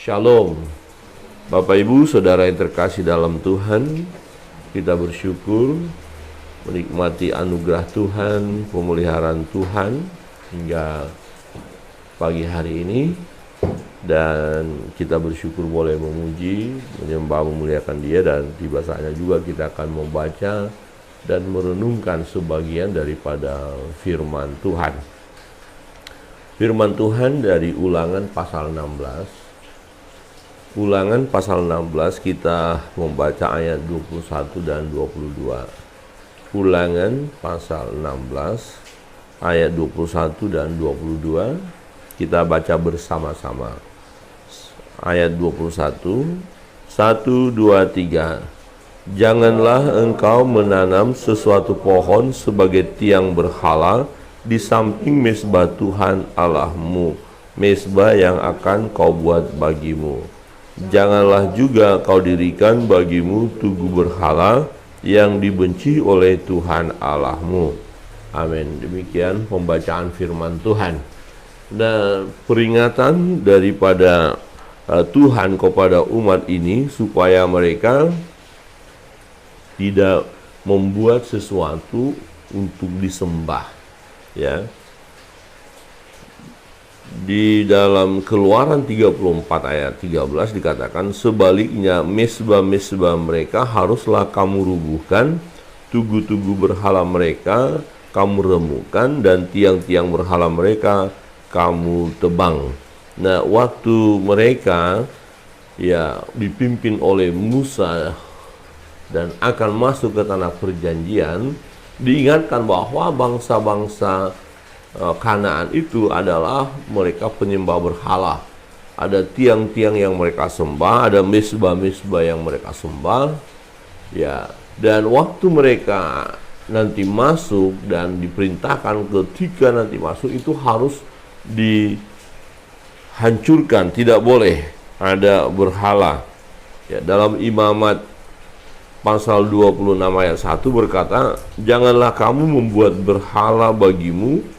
Shalom, Bapak Ibu Saudara yang terkasih dalam Tuhan. Kita bersyukur menikmati anugerah Tuhan, pemeliharaan Tuhan hingga pagi hari ini. Dan kita bersyukur boleh memuji, menyembah, memuliakan Dia. Dan tiba saatnya juga kita akan membaca dan merenungkan sebagian daripada firman Tuhan. Firman Tuhan dari Ulangan pasal 16. Ulangan pasal 16 kita membaca ayat 21 dan 22. Ulangan pasal 16 ayat 21 dan 22 kita baca bersama-sama. Ayat 21, 1, 2, 3. Janganlah engkau menanam sesuatu pohon sebagai tiang berhala di samping mezbah Tuhan Allahmu, mezbah yang akan kau buat bagimu. Janganlah juga kau dirikan bagimu tugu berhala yang dibenci oleh Tuhan Allahmu. Amin. Demikian pembacaan firman Tuhan. Dan peringatan daripada Tuhan kepada umat ini supaya mereka tidak membuat sesuatu untuk disembah, ya. Di dalam Keluaran 34 ayat 13 dikatakan, sebaliknya mezbah-mezbah mereka haruslah kamu rubuhkan, tugu-tugu berhala mereka kamu remukkan, dan tiang-tiang berhala mereka kamu tebang. Nah, waktu mereka dipimpin oleh Musa dan akan masuk ke tanah perjanjian, diingatkan bahwa bangsa-bangsa Kanaan itu adalah mereka penyembah berhala. Ada tiang-tiang yang mereka sembah, ada mezbah-mezbah yang mereka sembah, ya. Dan waktu mereka nanti masuk dan diperintahkan ketika nanti masuk itu harus dihancurkan, tidak boleh ada berhala. Ya, dalam Imamat pasal 26 ayat 1 berkata, janganlah kamu membuat berhala bagimu,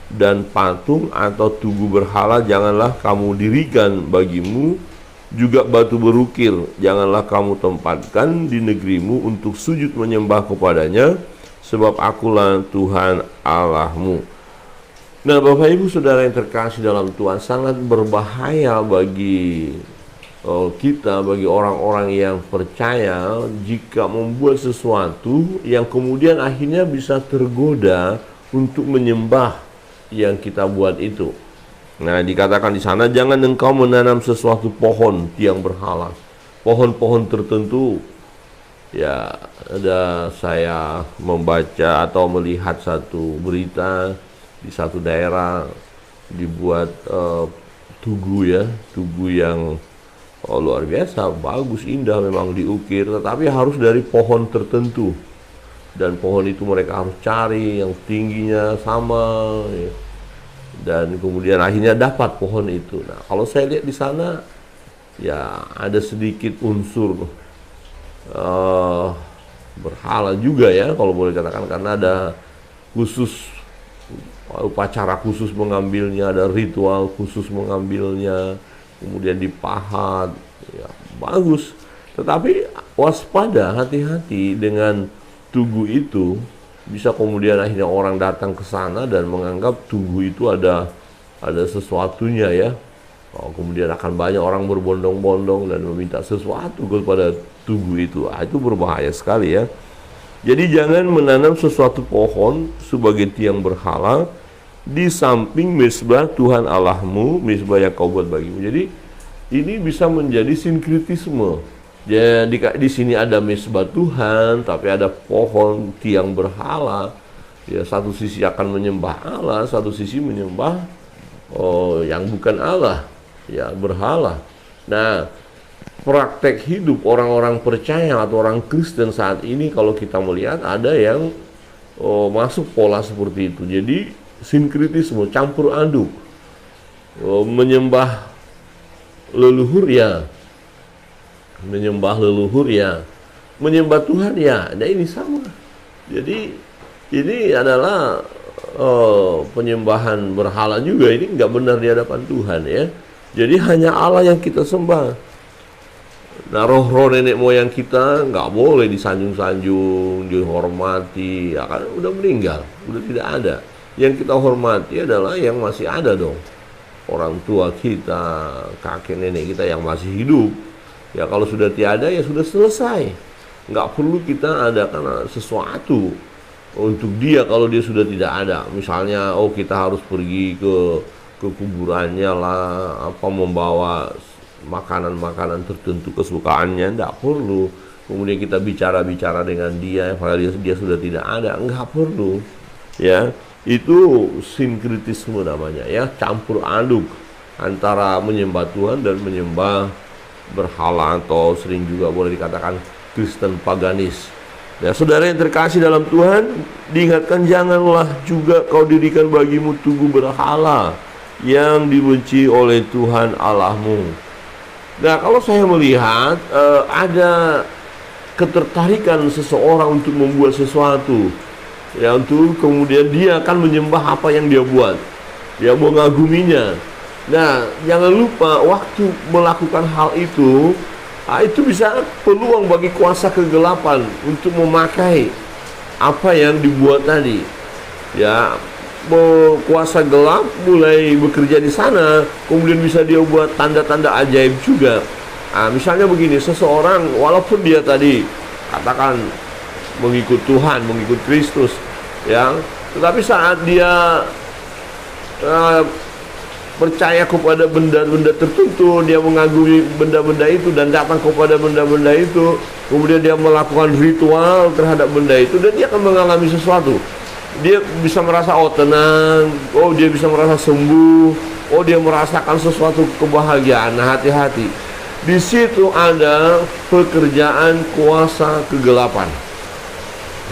dan patung atau tugu berhala janganlah kamu dirikan bagimu, juga batu berukir janganlah kamu tempatkan di negerimu untuk sujud menyembah kepadanya, sebab akulah Tuhan Allahmu. Nah, Bapak Ibu Saudara yang terkasih dalam Tuhan, sangat berbahaya bagi kita, bagi orang-orang yang percaya, jika membuat sesuatu yang kemudian akhirnya bisa tergoda untuk menyembah yang kita buat itu. Nah, dikatakan di sana, jangan engkau menanam sesuatu pohon tiang berhala, pohon-pohon tertentu. Ya, ada saya membaca atau melihat satu berita di satu daerah dibuat tugu yang luar biasa, bagus, indah, memang diukir, tetapi harus dari pohon tertentu. Dan pohon itu mereka harus cari yang tingginya sama, ya. Dan kemudian akhirnya dapat pohon itu. Nah, kalau saya lihat di sana, ya ada sedikit unsur berhala juga, ya, kalau boleh katakan, karena ada khusus upacara khusus mengambilnya, ada ritual khusus mengambilnya, kemudian dipahat, ya, bagus. Tetapi waspada, hati-hati dengan tugu itu, bisa kemudian akhirnya orang datang ke sana dan menganggap tugu itu ada sesuatunya, ya. Kemudian akan banyak orang berbondong-bondong dan meminta sesuatu kepada tugu itu. Itu berbahaya sekali, ya. Jadi jangan menanam sesuatu pohon sebagai tiang berhala di samping mezbah Tuhan Allahmu, mezbah yang kau buat bagimu. Jadi ini bisa menjadi sinkritisme. Jadi di sini ada mezbah Tuhan, tapi ada pohon tiang berhala. Ya, satu sisi akan menyembah Allah, satu sisi menyembah yang bukan Allah, ya, berhala. Nah, praktek hidup orang-orang percaya atau orang Kristen saat ini, kalau kita melihat ada yang masuk pola seperti itu. Jadi sinkritisme, campur aduk, menyembah leluhur, ya, menyembah leluhur, ya, menyembah Tuhan, ya. Nah, ini sama. Jadi ini adalah penyembahan berhala juga. Ini nggak benar di hadapan Tuhan, ya. Jadi hanya Allah yang kita sembah. Nah, roh-roh nenek moyang kita nggak boleh disanjung-sanjung, dihormati, ya kan udah meninggal, udah tidak ada. Yang kita hormati adalah yang masih ada dong. Orang tua kita, kakek nenek kita yang masih hidup. Ya kalau sudah tiada ya sudah selesai. Nggak perlu kita adakan sesuatu untuk dia kalau dia sudah tidak ada. Misalnya, oh kita harus pergi ke kuburannya lah, apa membawa makanan-makanan tertentu kesukaannya, enggak perlu. Kemudian kita bicara-bicara dengan dia padahal dia sudah tidak ada, enggak perlu. Ya, itu sinkritisme namanya, ya, campur aduk antara menyembah Tuhan dan menyembah berhala, atau sering juga boleh dikatakan Kristen paganis. Ya, saudara yang terkasih dalam Tuhan, diingatkan janganlah juga kau dirikan bagimu tugu berhala yang dibenci oleh Tuhan Allahmu. Nah, kalau saya melihat ada ketertarikan seseorang untuk membuat sesuatu, ya, untuk kemudian dia akan menyembah apa yang dia buat, dia mengaguminya. Nah, jangan lupa waktu melakukan hal itu, itu bisa peluang bagi kuasa kegelapan untuk memakai apa yang dibuat tadi. Ya, kuasa gelap mulai bekerja di sana, kemudian bisa dia buat tanda-tanda ajaib juga. Nah, misalnya begini, seseorang walaupun dia tadi katakan mengikut Tuhan, mengikut Kristus, ya, tetapi saat dia percaya kepada benda-benda tertentu, dia mengagumi benda-benda itu dan datang kepada benda-benda itu, kemudian dia melakukan ritual terhadap benda itu, dan dia akan mengalami sesuatu. Dia bisa merasa tenang, dia bisa merasa sembuh, dia merasakan sesuatu kebahagiaan. Nah, hati-hati. Di situ ada pekerjaan kuasa kegelapan.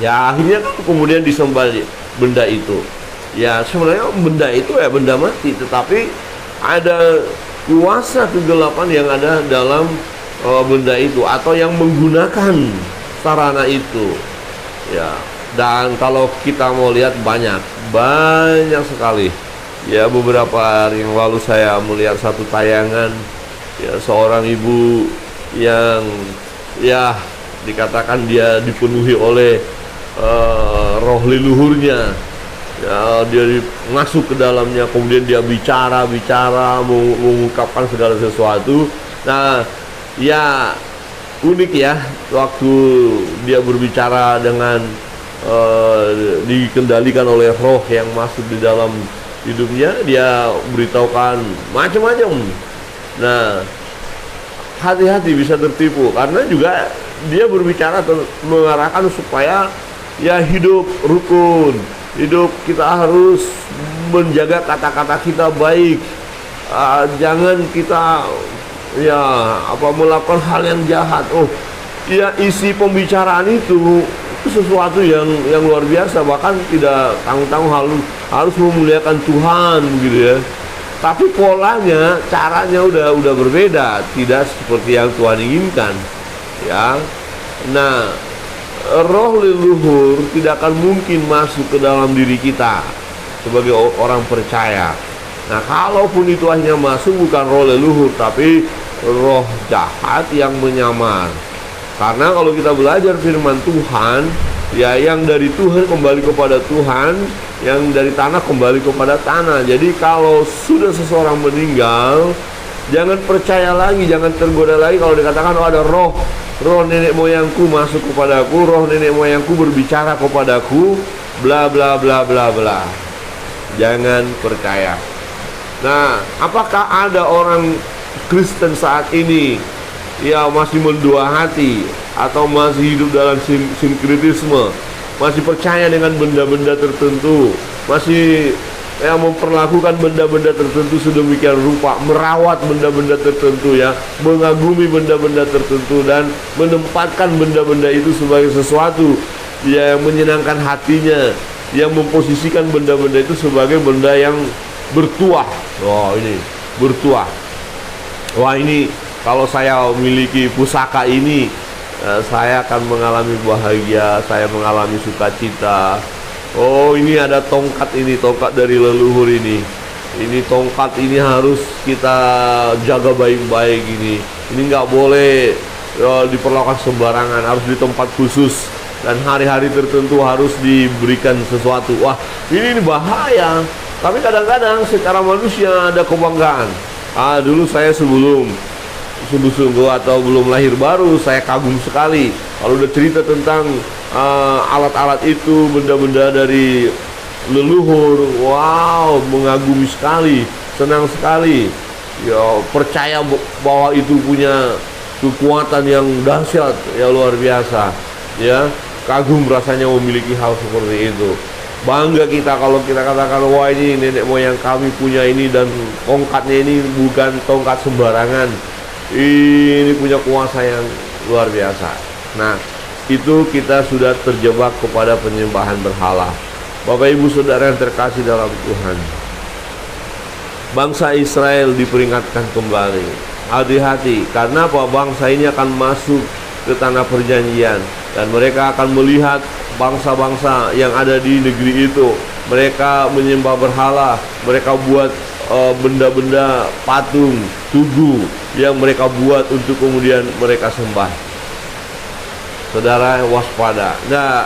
Ya, akhirnya kemudian disembah benda itu. Ya, sebenarnya benda itu ya benda mati, tetapi ada kuasa kegelapan yang ada dalam benda itu atau yang menggunakan sarana itu. Ya. Dan kalau kita mau lihat banyak sekali. Ya, beberapa hari yang lalu saya melihat satu tayangan, ya, seorang ibu yang ya dikatakan dia dipenuhi oleh roh leluhurnya. Ya, dia masuk ke dalamnya, kemudian dia bicara, mengungkapkan segala sesuatu. Nah, ya unik ya, waktu dia berbicara dengan dikendalikan oleh roh yang masuk di dalam hidupnya, dia beritahukan macam-macam. Nah, hati-hati bisa tertipu, karena juga dia berbicara mengarahkan supaya ya hidup rukun, hidup kita harus menjaga kata-kata kita baik, jangan kita ya melakukan hal yang jahat. Ya, isi pembicaraan itu sesuatu yang luar biasa, bahkan tidak tanggung-tanggung harus memuliakan Tuhan begitu ya. Tapi polanya, caranya udah berbeda, tidak seperti yang Tuhan inginkan. Ya. Nah, roh leluhur tidak akan mungkin masuk ke dalam diri kita sebagai orang percaya. Nah, kalaupun itu akhirnya masuk, bukan roh leluhur tapi roh jahat yang menyamar. Karena kalau kita belajar firman Tuhan, ya, yang dari Tuhan kembali kepada Tuhan, yang dari tanah kembali kepada tanah. Jadi kalau sudah seseorang meninggal, jangan percaya lagi, jangan tergoda lagi kalau dikatakan ada roh nenek moyangku masuk kepadaku, roh nenek moyangku berbicara kepadaku, bla bla bla bla bla. Jangan percaya. Nah, apakah ada orang Kristen saat ini ya masih mendua hati atau masih hidup dalam sinkritisme, masih percaya dengan benda-benda tertentu, masih memperlakukan benda-benda tertentu sedemikian rupa, merawat benda-benda tertentu, ya, mengagumi benda-benda tertentu dan menempatkan benda-benda itu sebagai sesuatu yang menyenangkan hatinya, yang memposisikan benda-benda itu sebagai benda yang bertuah. Ini bertuah. Wah, ini kalau saya memiliki pusaka ini, saya akan mengalami bahagia, saya mengalami sukacita. Ini ada tongkat ini, tongkat dari leluhur ini. Ini tongkat ini harus kita jaga baik-baik ini. Ini nggak boleh diperlakukan sembarangan, harus di tempat khusus dan hari-hari tertentu harus diberikan sesuatu. Wah, ini bahaya. Tapi kadang-kadang secara manusia ada kebanggaan. Dulu saya sebelum sungguh-sungguh atau belum lahir baru, saya kagum sekali kalau udah cerita tentang alat-alat itu, benda-benda dari leluhur. Wow, mengagumi sekali, senang sekali. Ya, percaya bahwa itu punya kekuatan yang dahsyat, ya luar biasa. Ya, kagum rasanya memiliki hal seperti itu. Bangga kita kalau kita katakan, wah ini nenek moyang kami punya ini, dan tongkatnya ini bukan tongkat sembarangan. Ini punya kuasa yang luar biasa. Nah, itu kita sudah terjebak kepada penyembahan berhala. Bapak Ibu Saudara yang terkasih dalam Tuhan, bangsa Israel diperingatkan kembali, hati-hati, karena apa? Bangsa ini akan masuk ke tanah perjanjian, dan mereka akan melihat bangsa-bangsa yang ada di negeri itu. Mereka menyembah berhala, mereka buat benda-benda patung, tugu yang mereka buat untuk kemudian mereka sembah. Saudara, waspada. Nah,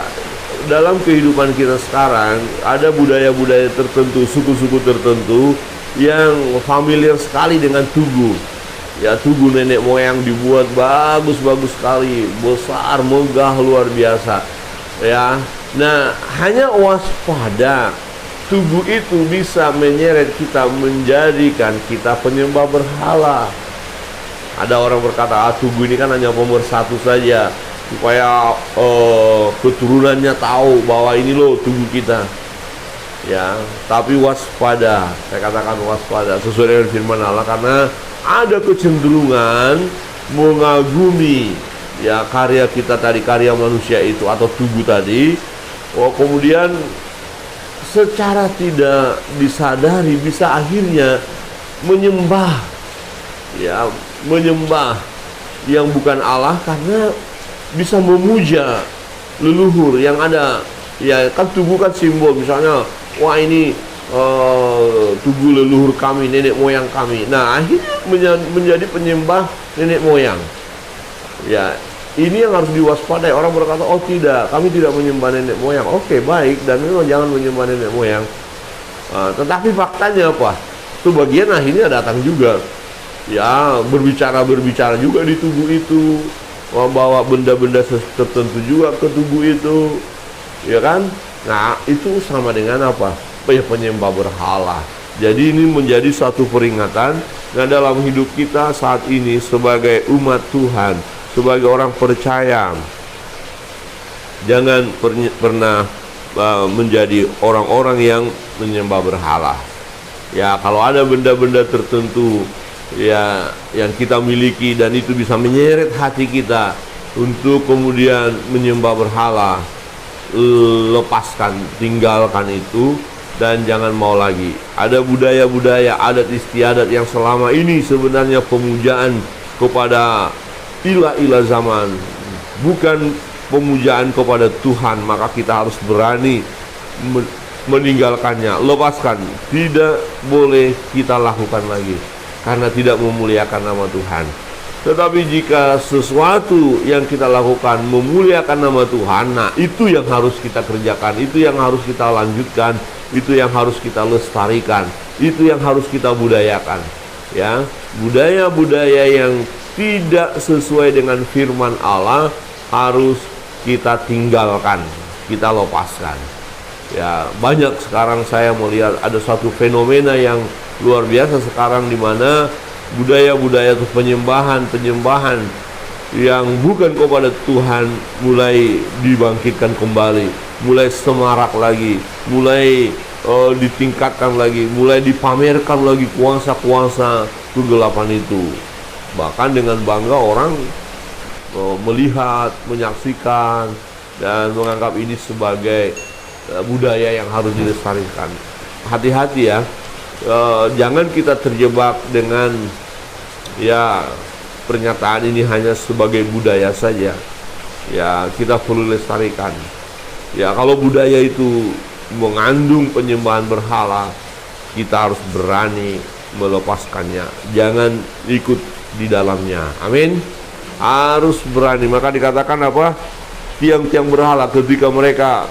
dalam kehidupan kita sekarang ada budaya-budaya tertentu, suku-suku tertentu yang familiar sekali dengan tugu. Ya, tugu nenek moyang dibuat bagus-bagus sekali, besar, megah, luar biasa. Ya, nah, hanya waspada. Tugu itu bisa menyeret kita, menjadikan kita penyembah berhala. Ada orang berkata, tugu ini kan hanya pemersatu saja, supaya keturunannya tahu bahwa ini loh tubuh kita. Ya, tapi waspada. Saya katakan waspada sesuai dengan firman Allah, karena ada kecenderungan mengagumi ya karya kita tadi, karya manusia itu atau tubuh tadi. Kemudian secara tidak disadari bisa akhirnya menyembah, ya, menyembah yang bukan Allah, karena bisa memuja leluhur yang ada. Ya kan, tugu kan simbol, misalnya, wah ini tugu leluhur kami, nenek moyang kami. Nah, akhirnya menjadi penyembah nenek moyang. Ya, ini yang harus diwaspadai. Orang berkata, oh tidak, kami tidak menyembah nenek moyang. Oke, baik, dan memang jangan menyembah nenek moyang. Tetapi faktanya apa? Itu bagian akhirnya datang juga. Ya, berbicara juga di tugu itu, membawa benda-benda tertentu juga ke tugu itu, ya kan? Nah, itu sama dengan apa? Penyembah berhala. Jadi ini menjadi satu peringatan. Nah, dalam hidup kita saat ini sebagai umat Tuhan, sebagai orang percaya, jangan pernah menjadi orang-orang yang menyembah berhala. Ya, kalau ada benda-benda tertentu ya yang kita miliki dan itu bisa menyeret hati kita untuk kemudian menyembah berhala, lepaskan, tinggalkan itu, dan jangan mau lagi. Ada budaya-budaya, adat istiadat yang selama ini sebenarnya pemujaan kepada ilah-ilah zaman, bukan pemujaan kepada Tuhan. Maka kita harus berani meninggalkannya, lepaskan. Tidak boleh kita lakukan lagi, karena tidak memuliakan nama Tuhan. Tetapi jika sesuatu yang kita lakukan memuliakan nama Tuhan, nah itu yang harus kita kerjakan, itu yang harus kita lanjutkan, itu yang harus kita lestarikan, itu yang harus kita budayakan. Ya, budaya-budaya yang tidak sesuai dengan firman Allah harus kita tinggalkan, kita lepaskan. Ya, banyak sekarang saya melihat ada satu fenomena yang luar biasa sekarang, di mana budaya-budaya atau penyembahan yang bukan kepada Tuhan mulai dibangkitkan kembali, mulai semarak lagi, mulai ditingkatkan lagi, mulai dipamerkan lagi kuasa-kuasa kegelapan itu. Bahkan dengan bangga orang melihat, menyaksikan, dan menganggap ini sebagai budaya yang harus dilestarikan. Hati-hati ya. Jangan kita terjebak dengan ya pernyataan ini hanya sebagai budaya saja. Ya, kita perlu lestarikan. Ya, kalau budaya itu mengandung penyembahan berhala, kita harus berani melepaskannya. Jangan ikut di dalamnya. Amin. Harus berani. Maka dikatakan apa? Tiang-tiang berhala ketika mereka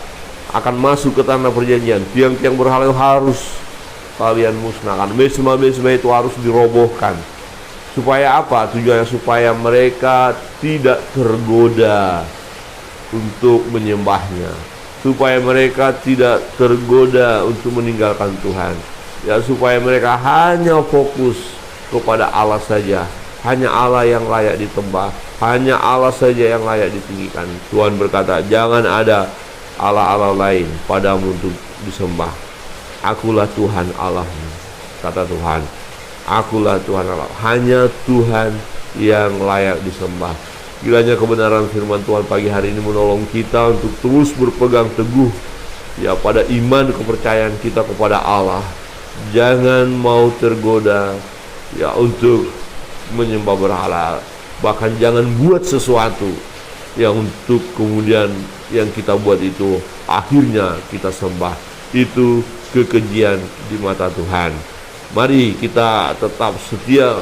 akan masuk ke tanah perjanjian, tiang-tiang berhala itu harus kalian musnahkan. Mesbah-mesbah itu harus dirobohkan. Supaya apa? Tujuannya supaya mereka tidak tergoda untuk menyembahnya, supaya mereka tidak tergoda untuk meninggalkan Tuhan. Ya, supaya mereka hanya fokus kepada Allah saja. Hanya Allah yang layak disembah, hanya Allah saja yang layak ditinggikan. Tuhan berkata, jangan ada Allah-Allah lain padamu untuk disembah. Akulah Tuhan Allahmu, kata Tuhan. Akulah Tuhan Allah. Hanya Tuhan yang layak disembah. Kiranya kebenaran firman Tuhan pagi hari ini menolong kita untuk terus berpegang teguh ya pada iman kepercayaan kita kepada Allah. Jangan mau tergoda ya untuk menyembah berhala. Bahkan jangan buat sesuatu yang untuk kemudian yang kita buat itu akhirnya kita sembah. Itu kekejian di mata Tuhan. Mari kita tetap setia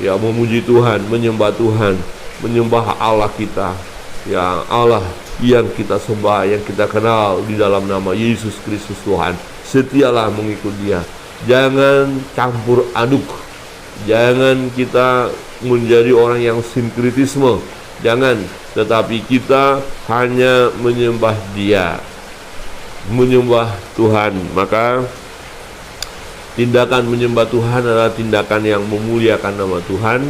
ya memuji Tuhan, menyembah Tuhan, menyembah Allah kita, ya Allah yang kita sembah, yang kita kenal di dalam nama Yesus Kristus Tuhan. Setialah mengikut Dia. Jangan campur aduk. Jangan kita menjadi orang yang sinkritisme. Jangan, tetapi kita hanya menyembah Dia, menyembah Tuhan. Maka tindakan menyembah Tuhan adalah tindakan yang memuliakan nama Tuhan,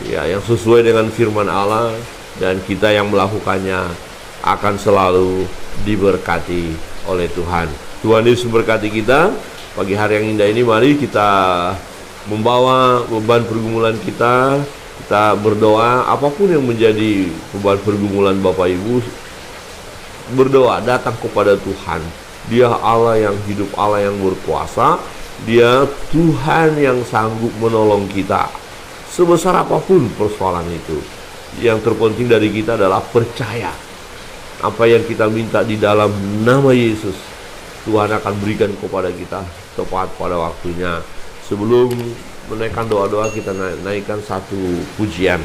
ya, yang sesuai dengan firman Allah, dan kita yang melakukannya akan selalu diberkati oleh Tuhan. Tuhan Yesus berkati kita pagi hari yang indah ini. Mari kita membawa beban pergumulan kita berdoa. Apapun yang menjadi beban pergumulan Bapak Ibu, berdoa, datang kepada Tuhan. Dia Allah yang hidup, Allah yang berkuasa. Dia Tuhan yang sanggup menolong kita sebesar apapun persoalan itu. Yang terpenting dari kita adalah percaya apa yang kita minta di dalam nama Yesus, Tuhan akan berikan kepada kita tepat pada waktunya. Sebelum menaikkan doa-doa, kita naikkan satu pujian.